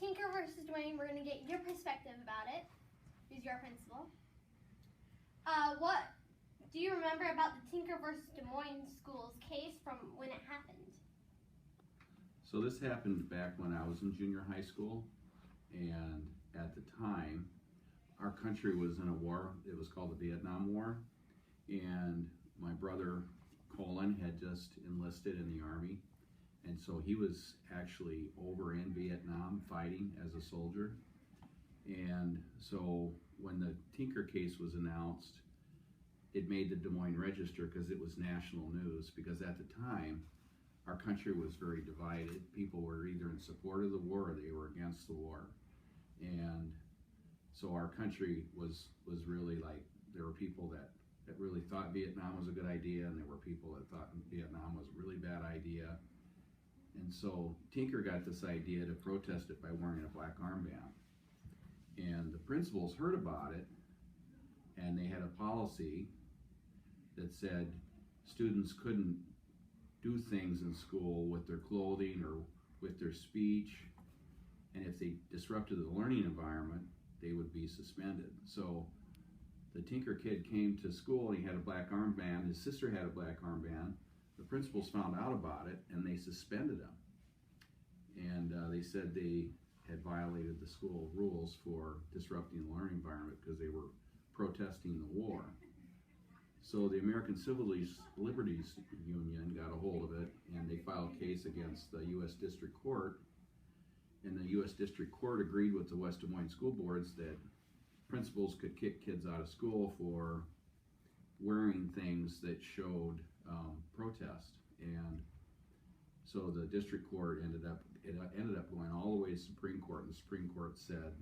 Tinker versus Dwayne. We're going to get your perspective about it. Who's your principal? What do you remember about the Tinker versus Des Moines schools case from when it happened? So this happened back when I was in junior high school, and at the time, our country was in a war. It was called the Vietnam War, and my brother Colin had just enlisted in the Army, and so he was actually over in Vietnam fighting as a soldier. And so when the Tinker case was announced, it made the Des Moines Register because it was national news, because at the time our country was very divided. People were either in support of the war or they were against the war. And so our country was really like, there were people that really thought Vietnam was a good idea, and there were people that thought Vietnam was a really bad idea. And so Tinker got this idea to protest it by wearing a black armband. And the principals heard about it, and they had a policy that said students couldn't do things in school with their clothing or with their speech, and if they disrupted the learning environment, they would be suspended. So the Tinker kid came to school, and he had a black armband. His sister had a black armband. The principals found out about it, and they suspended him. And they said they had violated the school rules for disrupting the learning environment because they were protesting the war. So the American Civil Liberties Union got a hold of it, and they filed a case against the U.S. District Court. And the U.S. District Court agreed with the West Des Moines school boards that principals could kick kids out of school for wearing things that showed protest. And so the district court ended up going all the way to the Supreme Court, and the Supreme Court said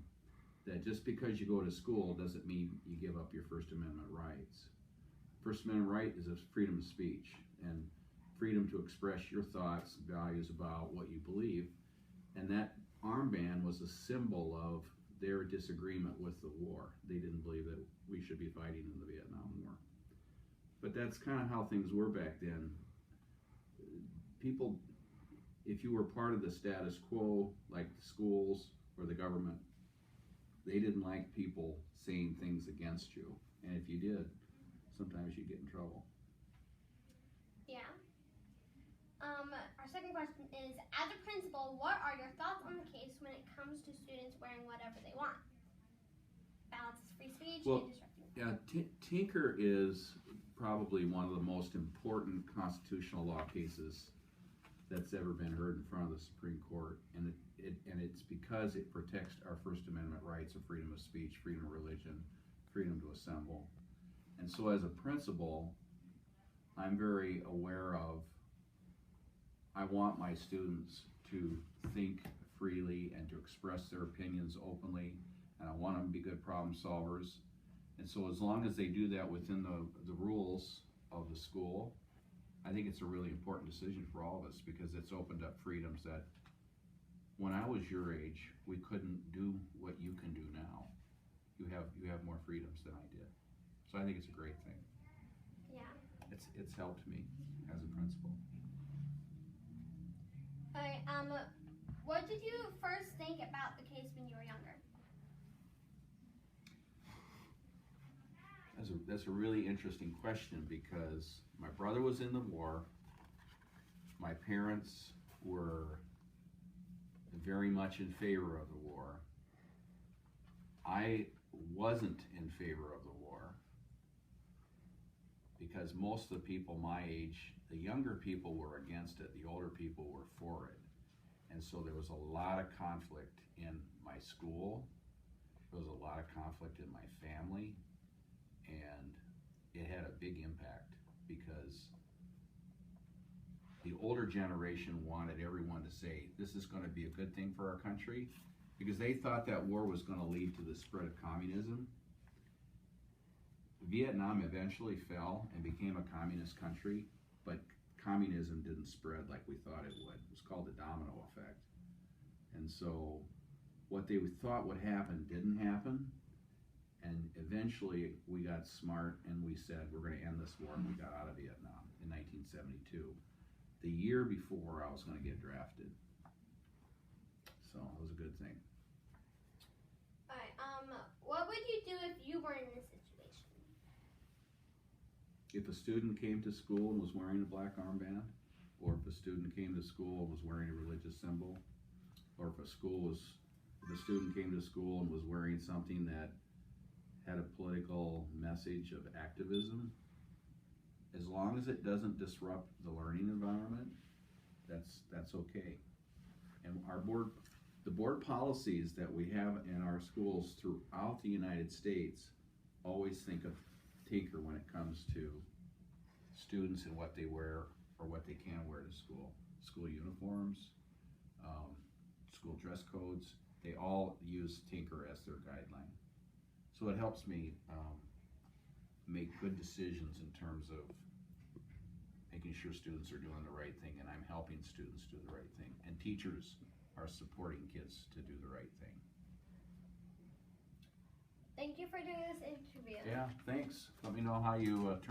that just because you go to school doesn't mean you give up your First Amendment rights. First Amendment right is a freedom of speech and freedom to express your thoughts, values about what you believe. And that armband was a symbol of their disagreement with the war. They didn't believe that we should be fighting in the Vietnam War. But that's kind of how things were back then. People, if you were part of the status quo, like the schools or the government, they didn't like people saying things against you. And if you did, sometimes you'd get in trouble. Yeah. Our second question is, as a principal, what are your thoughts on the case when it comes to students wearing whatever they want? Balances free speech and disrupting. Yeah, Tinker is probably one of the most important constitutional law cases that's ever been heard in front of the Supreme Court, and it's because it protects our First Amendment rights of freedom of speech, freedom of religion, freedom to assemble. And so as a principal, I'm very aware of, I want my students to think freely and to express their opinions openly, and I want them to be good problem solvers. And so as long as they do that within the rules of the school, I think it's a really important decision for all of us, because it's opened up freedoms that when I was your age, we couldn't do what you can do now. You have more freedoms than I did. So I think it's a great thing. Yeah. It's helped me as a principal. All right. What did you first think about the case when you were younger? That's a really interesting question, because my brother was in the war. My parents were very much in favor of the war. I wasn't in favor of the war, because most of the people my age, the younger people were against it, the older people were for it. And so there was a lot of conflict in my school, there was a lot of conflict in my family, and it had a big impact, because the older generation wanted everyone to say, this is going to be a good thing for our country, because they thought that war was going to lead to the spread of communism. Vietnam eventually fell and became a communist country, but communism didn't spread like we thought it would. It was called the domino effect. And so what they thought would happen didn't happen, and eventually we got smart and we said, we're going to end this war, and we got out of Vietnam in 1972. The year before I was going to get drafted. So it was a good thing. if a student came to school and was wearing a black armband, or if a student came to school and was wearing a religious symbol, or if a student came to school and was wearing something that had a political message of activism, as long as it doesn't disrupt the learning environment, that's okay. And the board policies that we have in our schools throughout the United States always think of Tinker when it comes to students and what they wear or what they can wear to school. School uniforms, school dress codes, they all use Tinker as their guideline. So it helps me make good decisions in terms of making sure students are doing the right thing, and I'm helping students do the right thing, and teachers are supporting kids to do the right thing. Thank you for doing this interview. Yeah, thanks. Let me know how you turn